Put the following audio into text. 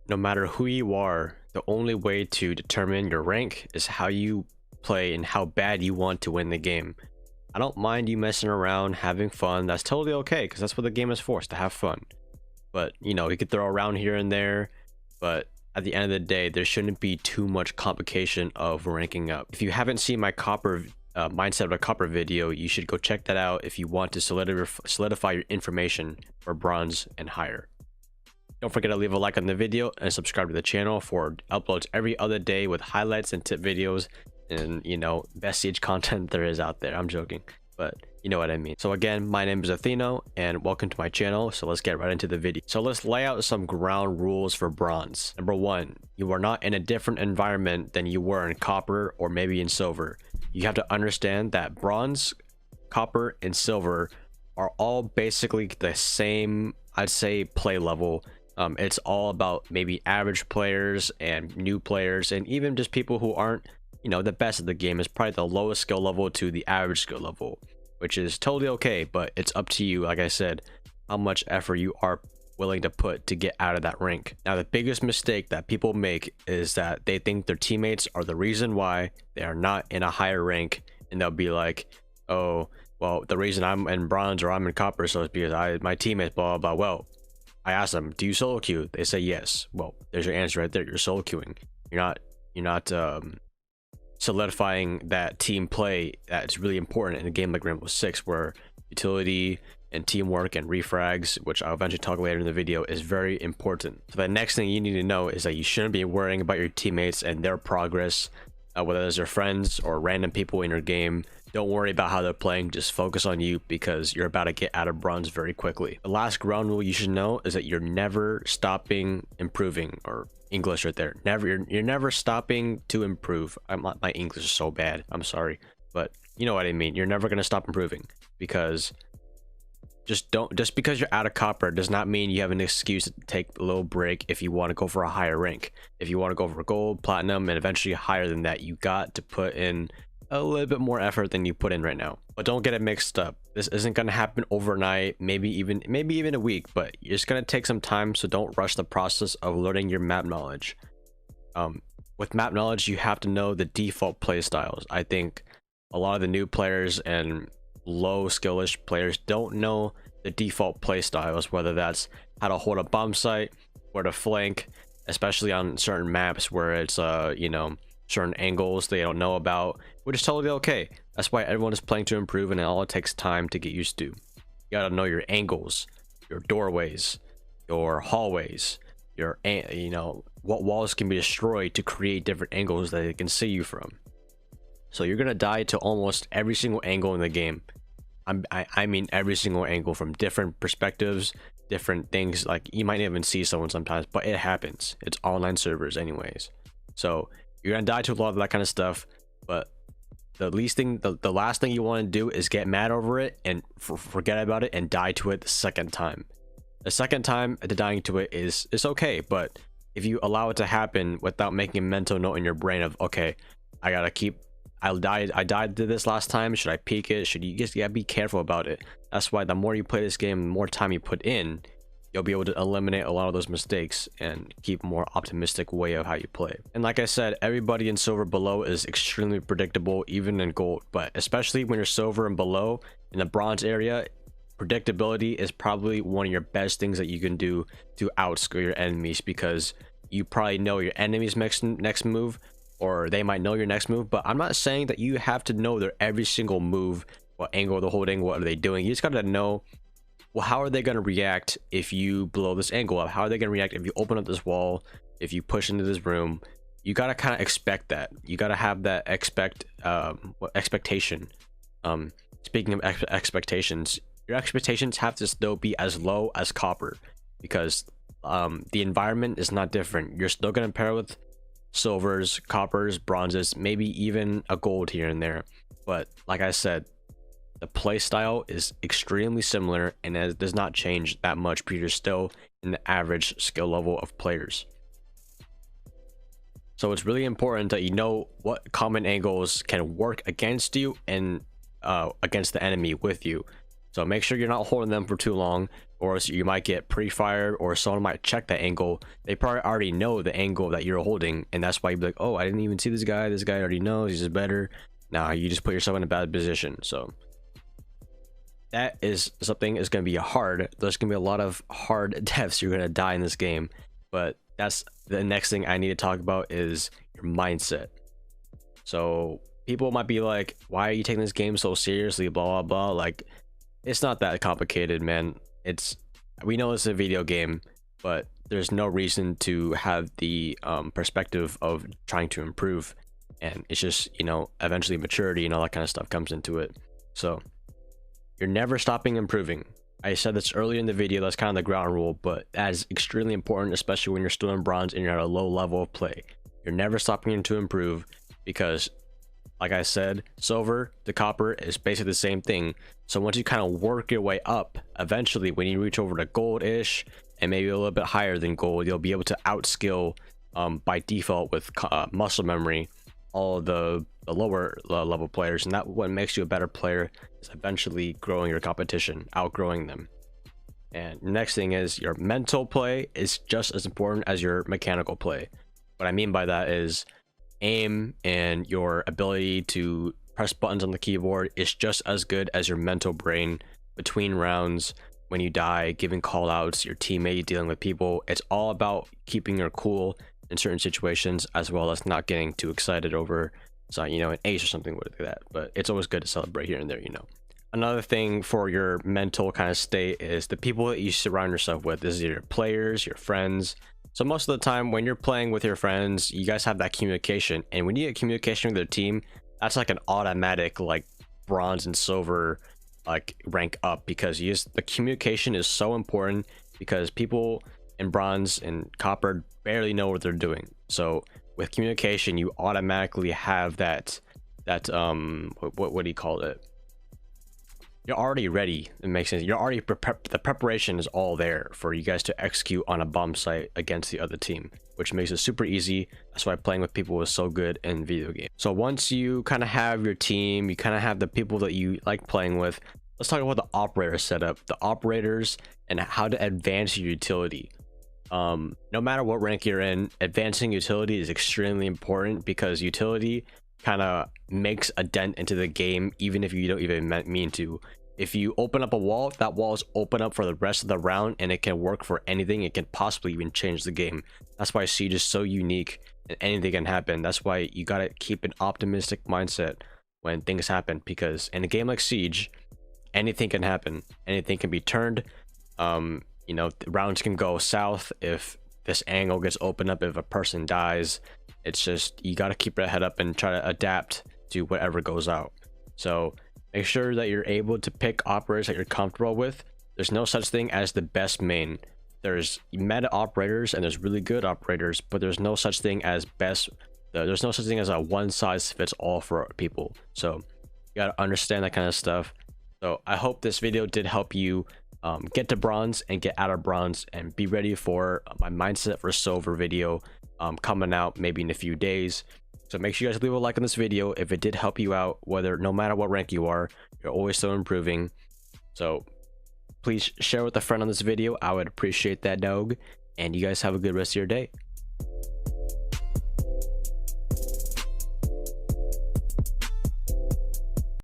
no matter who you are, the only way to determine your rank is how you play and how bad you want to win the game. I don't mind you messing around, having fun. That's totally okay, because that's what the game is for, is to have fun. But, you know, you could throw around here and there, but at the end of the day, there shouldn't be too much complication of ranking up. If you haven't seen my copper mindset of a copper video, you should go check that out if you want to solidify your information for bronze and higher. Don't forget to leave a like on the video and subscribe to the channel for uploads every other day with highlights and tip videos and, you know, best siege content there is out there. I'm joking, but you know what I mean. So again, my name is Athieno and welcome to my channel. So let's get right into the video. So let's lay out some ground rules for bronze. Number one, you are not in a different environment than you were in copper or maybe in silver. You have to understand that bronze, copper, and silver are all basically the same, I'd say, play level. It's all about maybe average players and new players, and even just people who aren't, you know, the best of the game. Is probably the lowest skill level to the average skill level, which is totally okay, but it's up to you, like I said, how much effort you are willing to put to get out of that rank. Now, the biggest mistake that people make is that they think their teammates are the reason why they are not in a higher rank, and they'll be like, oh, well, the reason I'm in bronze or I'm in copper so it's because my teammates blah blah blah. Well, I asked them, do you solo queue? They say yes. Well, there's your answer right there. You're solo queuing. You're not solidifying that team play that's really important in a game like Rainbow Six, where utility and teamwork and refrags, which I'll eventually talk later in the video, is very important. So the next thing you need to know is that you shouldn't be worrying about your teammates and their progress, whether it's their friends or random people in your game. Don't worry about how they're playing, just focus on you, because you're about to get out of bronze very quickly. The last ground rule you should know is that you're never stopping improving, or English right there. You're never stopping to improve. My English is so bad, I'm sorry, but you know what I mean. You're never going to stop improving, because just because you're out of copper does not mean you have an excuse to take a little break if you want to go for a higher rank. If you want to go for gold, platinum, and eventually higher than that, you got to put in a little bit more effort than you put in right now. But don't get it mixed up. This isn't going to happen overnight, maybe even a week, but it's going to take some time. So don't rush the process of learning your map knowledge. With map knowledge, you have to know the default play styles. I think a lot of the new players and low skillish players don't know the default play styles, whether that's how to hold a bomb site, where to flank, especially on certain maps where it's you know, certain angles they don't know about, which is totally okay. That's why everyone is playing to improve, and all it takes time to get used to. You gotta know your angles, your doorways, your hallways, your, you know, what walls can be destroyed to create different angles that they can see you from. So you're gonna die to almost every single angle in the game. I mean every single angle, from different perspectives, different things. Like, you might even see someone sometimes, but it happens. It's online servers anyways, so you're gonna die to a lot of that kind of stuff. But the last thing you want to do is get mad over it and forget about it and die to it the second time. The second time to dying to it it's okay, but if you allow it to happen without making a mental note in your brain of, okay, I died to this last time, should I peek it, you gotta be careful about it. That's why the more you play this game, the more time you put in, you'll be able to eliminate a lot of those mistakes and keep a more optimistic way of how you play. And like I said, everybody in silver below is extremely predictable, even in gold, but especially when you're silver and below in the bronze area, predictability is probably one of your best things that you can do to outscore your enemies, because you probably know your enemy's next move, or they might know your next move. But I'm not saying that you have to know their every single move, what angle they're holding, what are they doing. You just gotta know, well, how are they going to react if you blow this angle up? How are they going to react if you open up this wall, if you push into this room? You got to kind of expect that. You got to have that expectation. Speaking of expectations, your expectations have to still be as low as copper, because the environment is not different. You're still going to pair with silvers, coppers, bronzes, maybe even a gold here and there. But like I said, the play style is extremely similar, and it does not change that much, because you're still in the average skill level of players. So it's really important that you know what common angles can work against you and against the enemy with you. So make sure you're not holding them for too long. or else you might get pre-fired, or someone might check that angle. They probably already know the angle that you're holding, and that's why you'd be like, oh, I didn't even see this guy already knows, he's just better. Now you just put yourself in a bad position. So that is something is going to be hard. There's going to be a lot of hard deaths. You're going to die in this game, but that's the next thing I need to talk about is your mindset. So people might be like, why are you taking this game so seriously, blah blah blah. Like, it's not that complicated, man. We know it's a video game, but there's no reason to have the perspective of trying to improve, and it's just, you know, eventually maturity and all that kind of stuff comes into it. So you're never stopping improving. I said this earlier in the video, that's kind of the ground rule, but that is extremely important, especially when you're still in bronze and you're at a low level of play. You're never stopping to improve, because like I said, silver to copper is basically the same thing. So once you kind of work your way up, eventually when you reach over to gold-ish and maybe a little bit higher than gold, you'll be able to outskill by default with muscle memory all of the lower level players, and that what makes you a better player is eventually growing your competition, outgrowing them. And next thing is your mental play is just as important as your mechanical play. What I mean by that is aim and your ability to press buttons on the keyboard is just as good as your mental brain between rounds, when you die, giving call outs, your teammate, dealing with people. It's all about keeping your cool in certain situations, as well as not getting too excited over, so, you know, an ace or something like that. But it's always good to celebrate here and there, you know. Another thing for your mental kind of state is the people that you surround yourself with. This is your players, your friends. So most of the time when you're playing with your friends, you guys have that communication, and when you get communication with your team, that's like an automatic like bronze and silver like rank up, because the communication is so important, because people in bronze and copper barely know what they're doing. So with communication, you automatically have that what do you call it? You're already ready. It makes sense. You're already prepared. The preparation is all there for you guys to execute on a bomb site against the other team, which makes it super easy. That's why playing with people is so good in video games. So once you kind of have your team, you kind of have the people that you like playing with, let's talk about the operator setup, the operators, and how to advance your utility. No matter what rank you're in, advancing utility is extremely important, because utility kind of makes a dent into the game, even if you don't even mean to. If you open up a wall, that wall is open up for the rest of the round, and it can work for anything. It can possibly even change the game. That's why Siege is so unique, and anything can happen. That's why you gotta keep an optimistic mindset when things happen, because in a game like Siege, anything can happen. Anything can be turned. You know, rounds can go south if this angle gets opened up, if a person dies. It's just, you got to keep your head up and try to adapt to whatever goes out. So make sure that you're able to pick operators that you're comfortable with. There's no such thing as the best main. There's meta operators and there's really good operators, but there's no such thing as best. There's no such thing as a one size fits all for people. So you got to understand that kind of stuff. So I hope this video did help you get to bronze and get out of bronze, and be ready for my mindset for silver video coming out maybe in a few days. So make sure you guys leave a like on this video if it did help you out, whether no matter what rank you are, you're always still improving. So please share with a friend on this video. I would appreciate that, dog. And you guys have a good rest of your day.